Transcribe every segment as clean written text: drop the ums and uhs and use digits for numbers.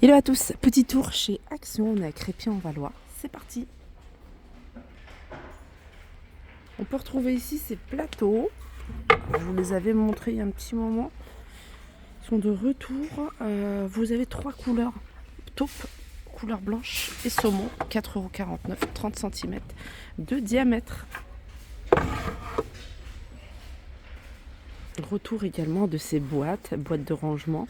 Hello à tous, petit tour chez Action, on est à Crépy-en-Valois, c'est parti. On peut retrouver ici ces plateaux, je vous les avais montrés il y a un petit moment, ils sont de retour. Vous avez trois couleurs, taupe, couleur blanche et saumon, 4,49 €, 30 cm de diamètre. Retour également de ces boîtes de rangement.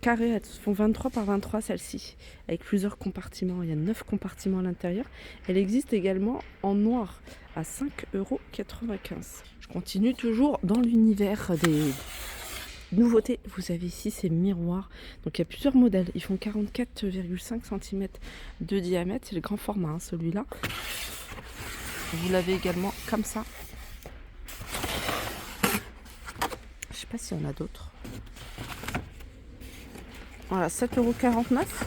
Carrées, elles font 23 par 23 celle-ci, avec plusieurs compartiments. Il y a 9 compartiments à l'intérieur. Elle existe également en noir à 5,95 €. Je continue toujours dans l'univers des nouveautés. Vous avez ici ces miroirs. Donc il y a plusieurs modèles. Ils font 44,5 cm de diamètre. C'est le grand format, hein, celui-là. Vous l'avez également comme ça. Je ne sais pas s'il y en a d'autres. Voilà, 7,49 €.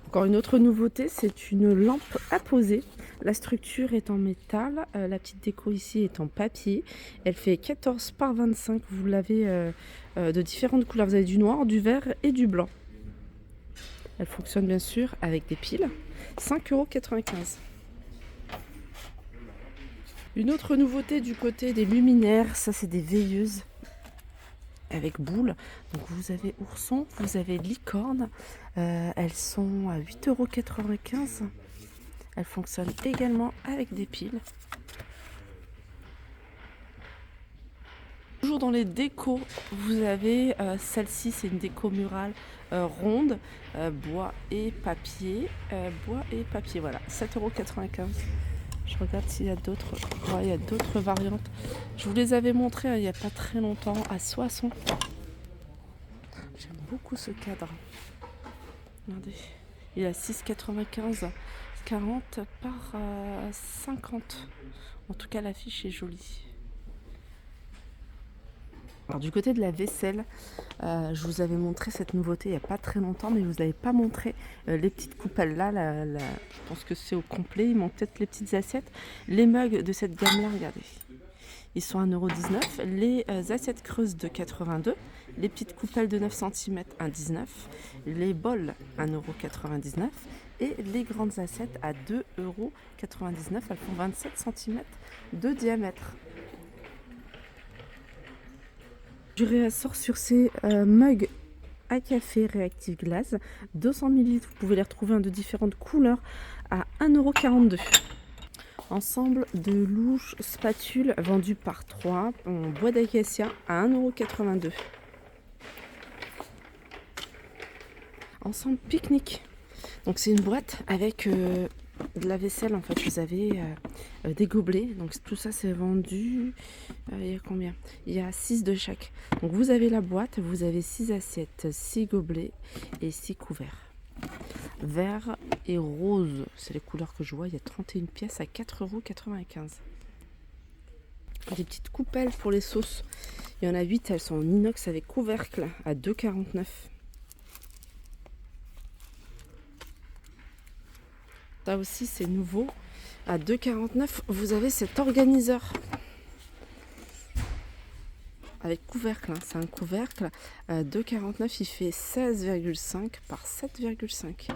Encore une autre nouveauté, c'est une lampe à poser. La structure est en métal, la petite déco ici est en papier. Elle fait 14 par 25. Vous l'avez de différentes couleurs. Vous avez du noir, du vert et du blanc. Elle fonctionne bien sûr avec des piles. 5,95 €. Une autre nouveauté du côté des luminaires, ça c'est des veilleuses avec boules. Donc vous avez ourson, vous avez licorne. Elles sont à 8,95 €. Elles fonctionnent également avec des piles. Toujours dans les décos, vous avez celle-ci, c'est une déco murale ronde, bois et papier. Voilà, 7,95 €. Je regarde s'il y a d'autres. Ouais, il y a d'autres variantes. Je vous les avais montrées il n'y a pas très longtemps à Soissons. J'aime beaucoup ce cadre. Regardez, il est à 6,95 €, 40 par 50. En tout cas, l'affiche est jolie. Alors, du côté de la vaisselle, je vous avais montré cette nouveauté il n'y a pas très longtemps, mais je ne vous avais pas montré les petites coupelles là. Je pense que c'est au complet, il manque peut-être les petites assiettes. Les mugs de cette gamme-là, regardez, ils sont à 1,19 €. Les assiettes creuses de 82, les petites coupelles de 9 cm, 1,19 €. Les bols, 1,99 € et les grandes assiettes à 2,99 €. Elles font 27 cm de diamètre. Du réassort sur ces mugs à café réactive glace, 200 ml. Vous pouvez les retrouver de différentes couleurs à 1,42 €. Ensemble de louches spatules vendues par 3 en bois d'acacia à 1,82 €. Ensemble pique-nique. Donc c'est une boîte avec de la vaisselle en fait. Vous avez des gobelets. Donc tout ça c'est vendu. Il y a combien? Il y a 6 de chaque. Donc vous avez la boîte, vous avez 6 assiettes, 6 gobelets et 6 couverts. Vert et rose, c'est les couleurs que je vois. Il y a 31 pièces à 4,95 €. Des petites coupelles pour les sauces. Il y en a 8, elles sont en inox avec couvercle à 2,49 €. Ça aussi c'est nouveau. À 2,49 €, vous avez cet organiseur avec couvercle, hein. C'est un couvercle à 2,49 €. Il fait 16,5 par 7,5.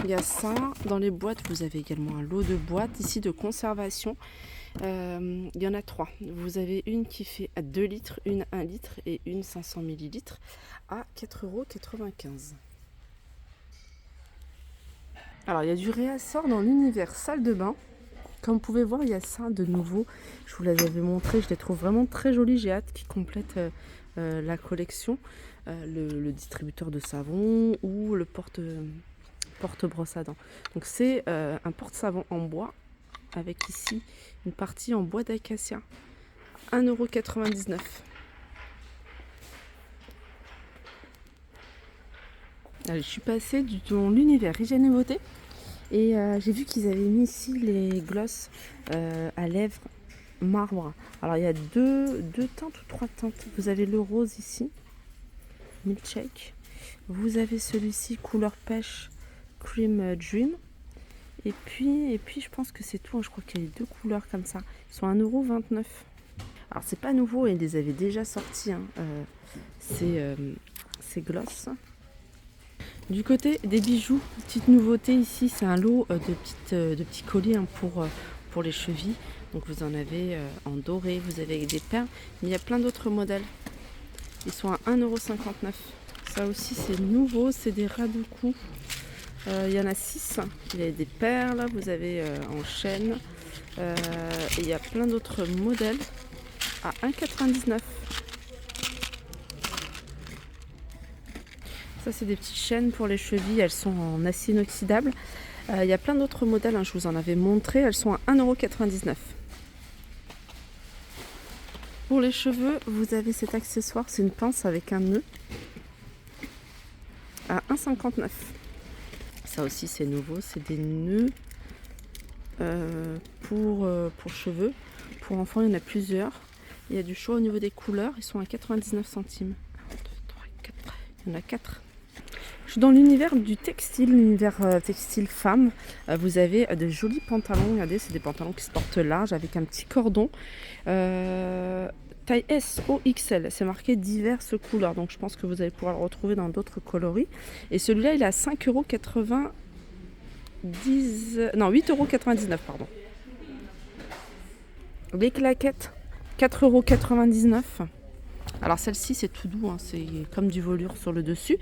Il y a ça. Dans les boîtes, vous avez également un lot de boîtes ici de conservation. Il y en a 3. Vous avez une qui fait à 2 litres, une 1 litre et une 500 ml à 4,95 €. Alors, il y a du réassort dans l'univers salle de bain. Comme vous pouvez voir, il y a ça de nouveau. Je vous l'avais montré, je les trouve vraiment très jolis. J'ai hâte qu'ils complètent la collection. Le distributeur de savon ou le porte-brosse à dents. Donc c'est un porte-savon en bois avec ici une partie en bois d'acacia. 1,99 €. Allez, je suis passée dans l'univers hygiène et beauté. Et j'ai vu qu'ils avaient mis ici les glosses à lèvres marbre. Alors il y a deux teintes ou 3 teintes. Vous avez le rose ici, milkshake. Vous avez celui-ci couleur pêche, cream dream. Et puis je pense que c'est tout. Je crois qu'il y a les 2 couleurs comme ça. Ils sont à 1,29 €. Alors c'est pas nouveau, ils les avaient déjà sortis, hein, ces glosses. Du côté des bijoux, petite nouveauté ici, c'est un lot de petits colliers, hein, pour les chevilles. Donc vous en avez en doré, vous avez avec des perles, mais il y a plein d'autres modèles. Ils sont à 1,59 €. Ça aussi c'est nouveau, c'est des ras de cou. Il y en a 6. Il y a des perles, vous avez en chaîne. Et il y a plein d'autres modèles à 1,99 €. Ça c'est des petites chaînes pour les chevilles, elles sont en acier inoxydable. Il y a plein d'autres modèles, hein, je vous en avais montré, elles sont à 1,99 €. Pour les cheveux, vous avez cet accessoire, c'est une pince avec un nœud à 1,59 €. Ça aussi c'est nouveau, c'est des nœuds pour cheveux. Pour enfants, il y en a plusieurs. Il y a du choix au niveau des couleurs, ils sont à 99 centimes. 1, 2, 3, 4. Il y en a 4. Je suis dans l'univers du textile, l'univers textile femme. Vous avez de jolis pantalons, regardez, c'est des pantalons qui se portent large avec un petit cordon. Taille S, O, XL, c'est marqué diverses couleurs, donc je pense que vous allez pouvoir le retrouver dans d'autres coloris. Et celui-là, il est à 5,90 €, non 8,99 €, pardon. Les claquettes, 4,99 €. Alors celle-ci c'est tout doux, hein, c'est comme du velours sur le dessus.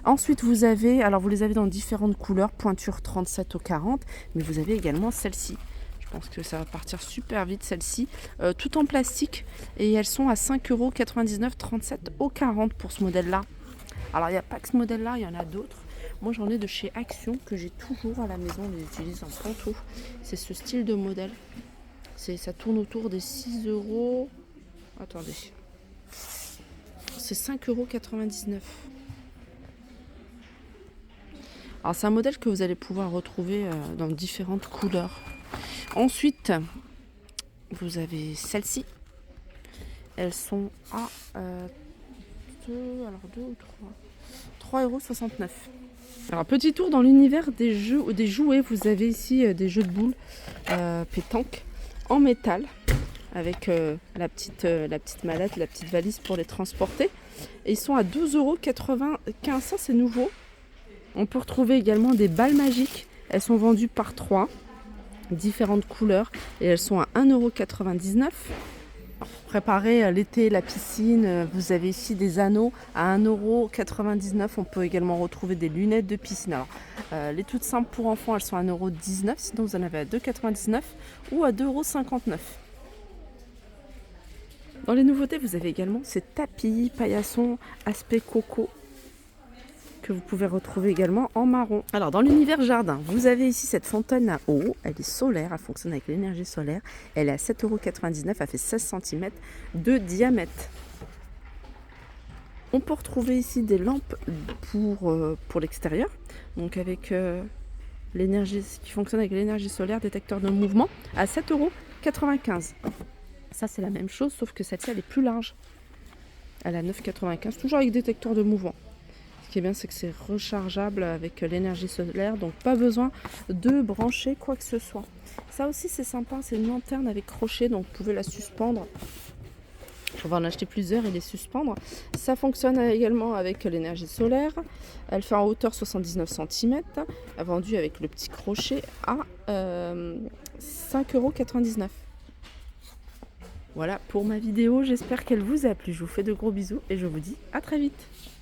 Ensuite vous avez, alors vous les avez dans différentes couleurs, pointure 37 au 40, mais vous avez également celle-ci. Je pense que ça va partir super vite celle-ci, tout en plastique, et elles sont à 5,99 €, 37 au 40 pour ce modèle-là. Alors il n'y a pas que ce modèle-là, il y en a d'autres. Moi j'en ai de chez Action que j'ai toujours à la maison, on les utilise en pantoufles. C'est ce style de modèle. Ça tourne autour des 6 €. Attendez. C'est 5,99 €. Alors c'est un modèle que vous allez pouvoir retrouver dans différentes couleurs. Ensuite, vous avez celles-ci. Elles sont à 2 ou 3,69 €. Alors petit tour dans l'univers des jeux ou des jouets. Vous avez ici des jeux de boules pétanque en métal, avec la petite mallette, la petite valise pour les transporter. Et ils sont à 12,95 €, ça c'est nouveau. On peut retrouver également des balles magiques. Elles sont vendues par 3, différentes couleurs, et elles sont à 1,99 €. Pour préparer l'été, la piscine, vous avez ici des anneaux à 1,99 €. On peut également retrouver des lunettes de piscine. Alors, les toutes simples pour enfants, elles sont à 1,19 €. Sinon, vous en avez à 2,99 € ou à 2,59 €. Dans les nouveautés, vous avez également ces tapis paillasson aspect coco que vous pouvez retrouver également en marron. Alors dans l'univers jardin, vous avez ici cette fontaine à eau, elle est solaire, elle fonctionne avec l'énergie solaire, elle est à 7,99 €, elle fait 16 cm de diamètre. On peut retrouver ici des lampes pour l'extérieur, donc avec l'énergie qui fonctionne avec l'énergie solaire, détecteur de mouvement, à 7,95 €. Ça c'est la même chose, sauf que celle-ci elle est plus large. Elle est à 9,95 €, toujours avec détecteur de mouvement. Ce qui est bien, c'est que c'est rechargeable avec l'énergie solaire, donc pas besoin de brancher quoi que ce soit. Ça aussi c'est sympa, c'est une lanterne avec crochet, donc vous pouvez la suspendre. On va en acheter plusieurs et les suspendre. Ça fonctionne également avec l'énergie solaire. Elle fait en hauteur 79 cm, vendue avec le petit crochet à 5,99 €. Voilà pour ma vidéo, j'espère qu'elle vous a plu. Je vous fais de gros bisous et je vous dis à très vite.